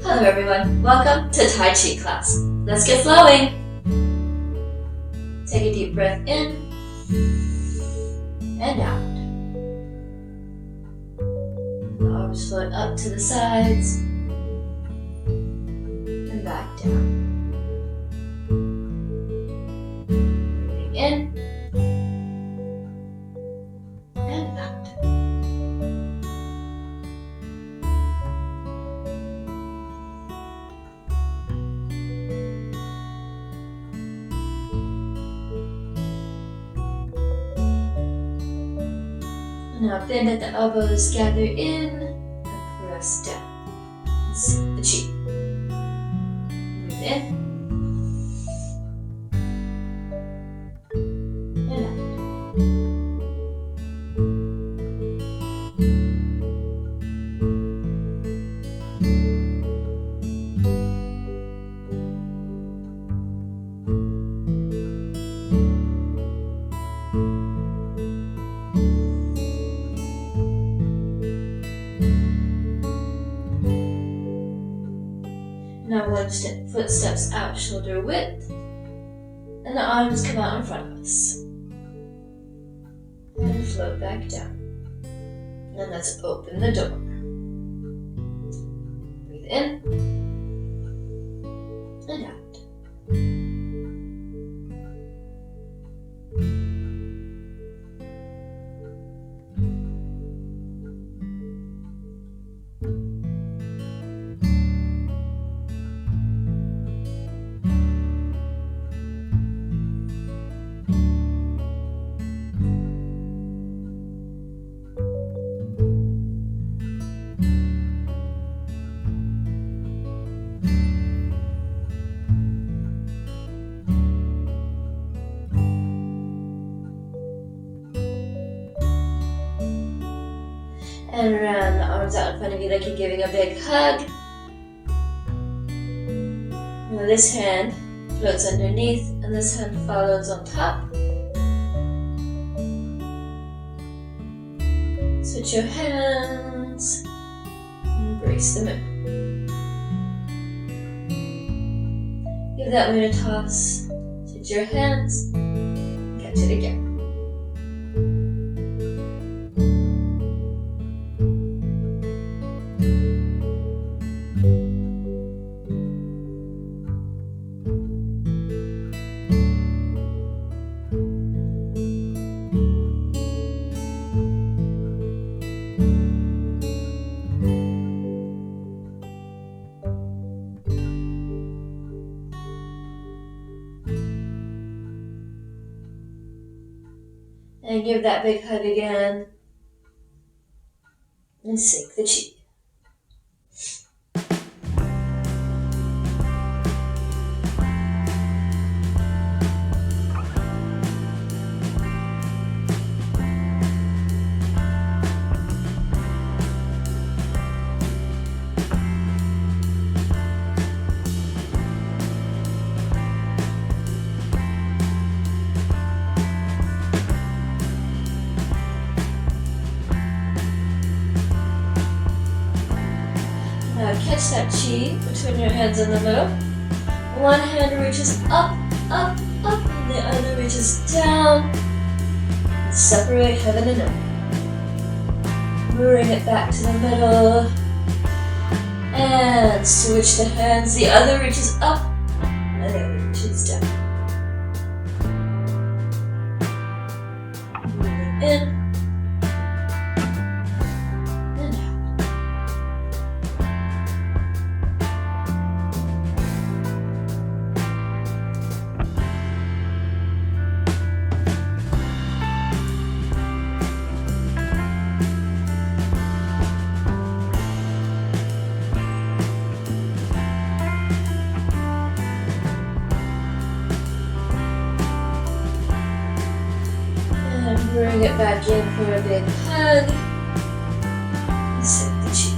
Hello everyone, welcome to Tai Chi class. Let's get flowing. Take a deep breath in and out. The arms float up to the sides and back down. Breathing in and out. Now bend at the elbows, gather in, and press down. Sink the chi. Breathe in and out. Now one foot steps out shoulder width, and the arms come out in front of us. And float back down. And let's open the door. Breathe in and out. And round the arms out in front of you like you're giving a big hug. Now this hand floats underneath and this hand follows on top. Switch your hands, embrace the moon. Give that moon a toss, switch your hands, catch it again. And give that big hug again. And sink the chi. Now catch that chi between your hands in the middle. One hand reaches up, up, up, and the other reaches down. And separate heaven and earth. Bring it back to the middle. And switch the hands. The other reaches up, and the other reaches down. Breathing in. Bring it back in for a big hug. And sink the chi.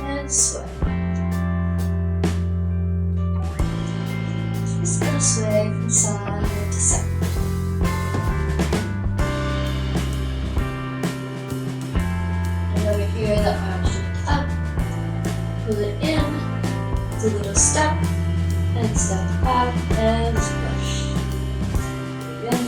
And sway. it's gonna sway from side to side. And over here, the arm shift up, pull it in, do a little step, and step back, and push. Again.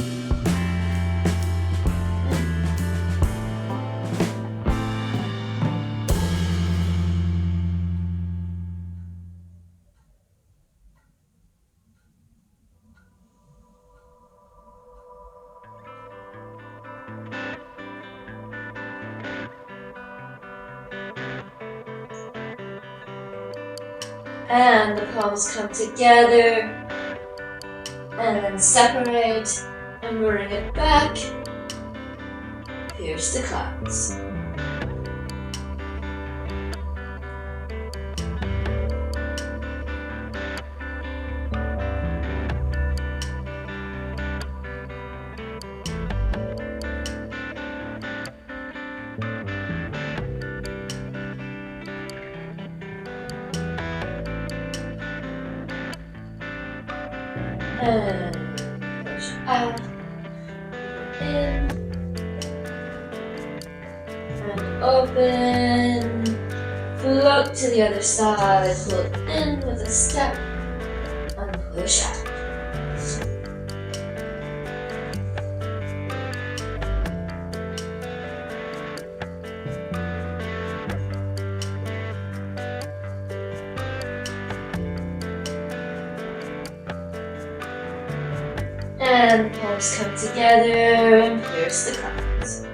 And the palms come together, and then separate, and bring it back, pierce the clouds. And push out, in, and open, float to the other side, pull in with a step, and push out. And palms come together and pierce the clouds.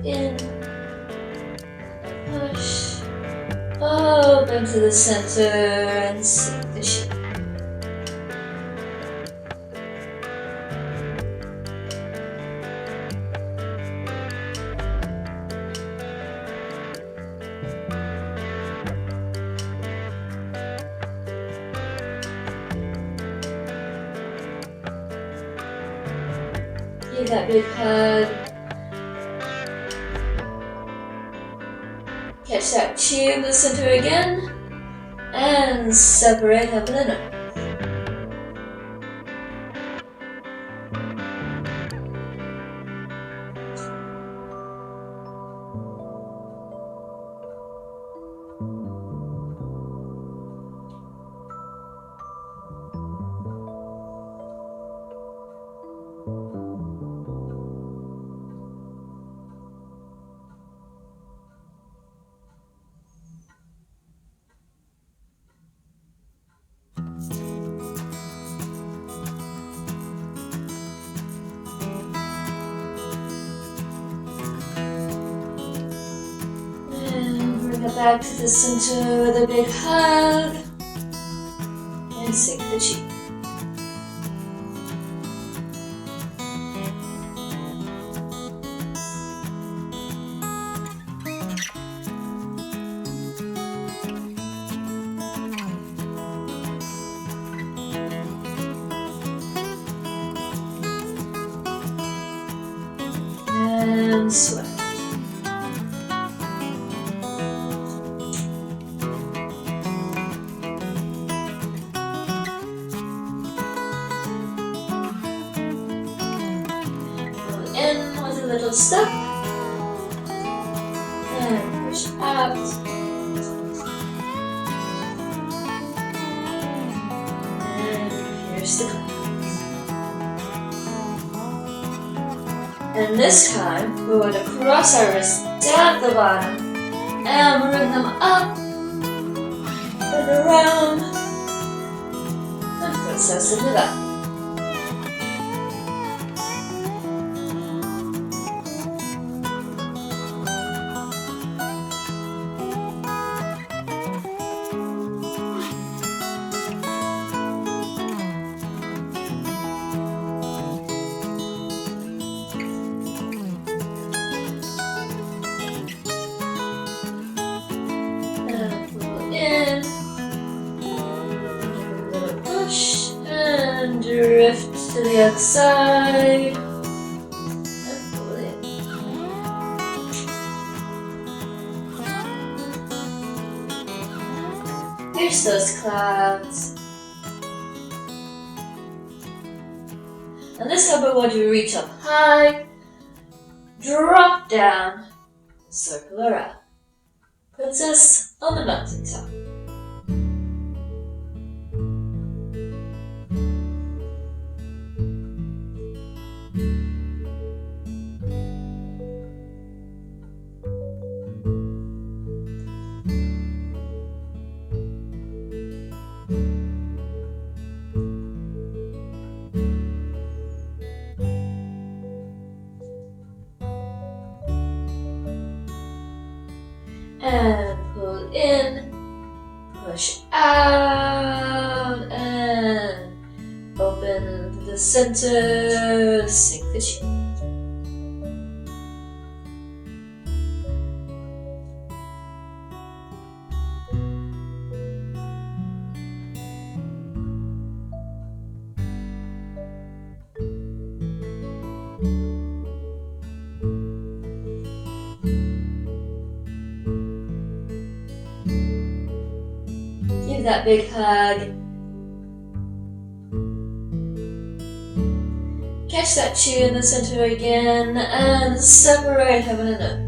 In, push, open to the center and sink the ship. Give that big hug. Catch that chi in the center again, and separate heaven and earth. Back to the center with a big hug and sink the chi. And swim. In with a little step, and push out, and pierce the clouds. And this time, we're going to cross our wrists down at the bottom, and bring them up, and around, and princess in the back. the other side. And pull in. Here's those clouds. And this hoverboard, you reach up high, drop down, circle around. Puts us on the mountaintop. And pull in, push out, and open to the center, sink the chi. Give that big hug. Catch that chi in the center again and separate heaven and earth.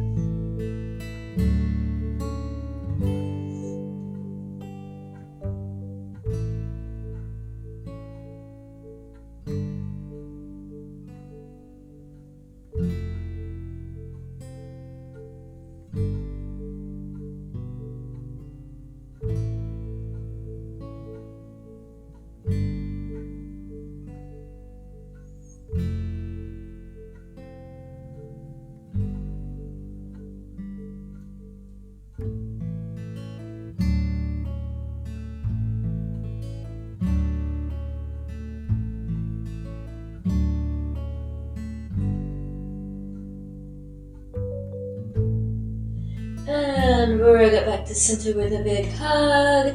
And bring it back to center with a big hug.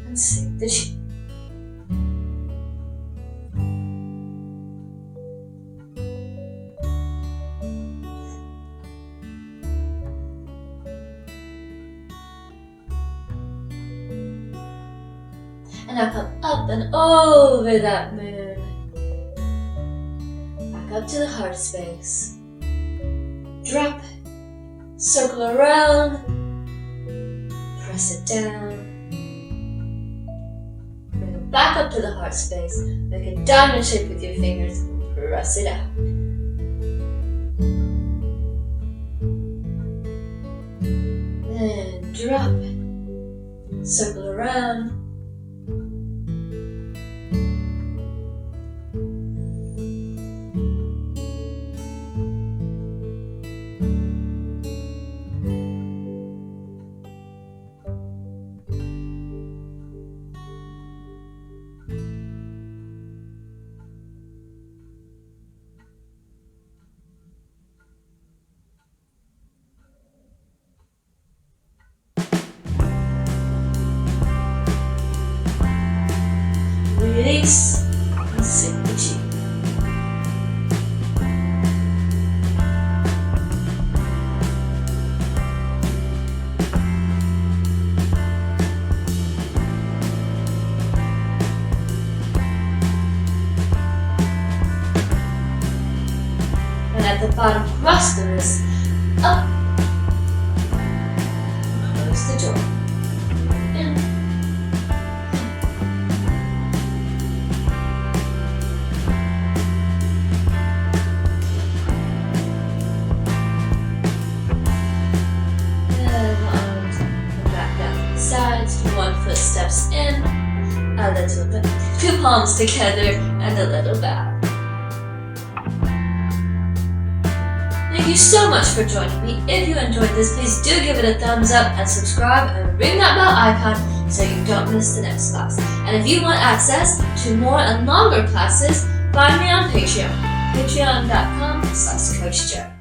And sink the chi. And now come up and over that moon. Back up to the heart space. Drop it. Circle around, press it down, bring it back up to the heart space, make a diamond shape with your fingers, press it out. Then drop it, circle around, release, and sink the chi. And at the bottom, cross the wrist, up, close the door, in. Sides, 1 foot steps in, a little bit, 2 palms together, and a little bow. Thank you so much for joining me. If you enjoyed this, please do give it a thumbs up and subscribe and ring that bell icon so you don't miss the next class. And if you want access to more and longer classes, find me on Patreon, patreon.com/CoachJo.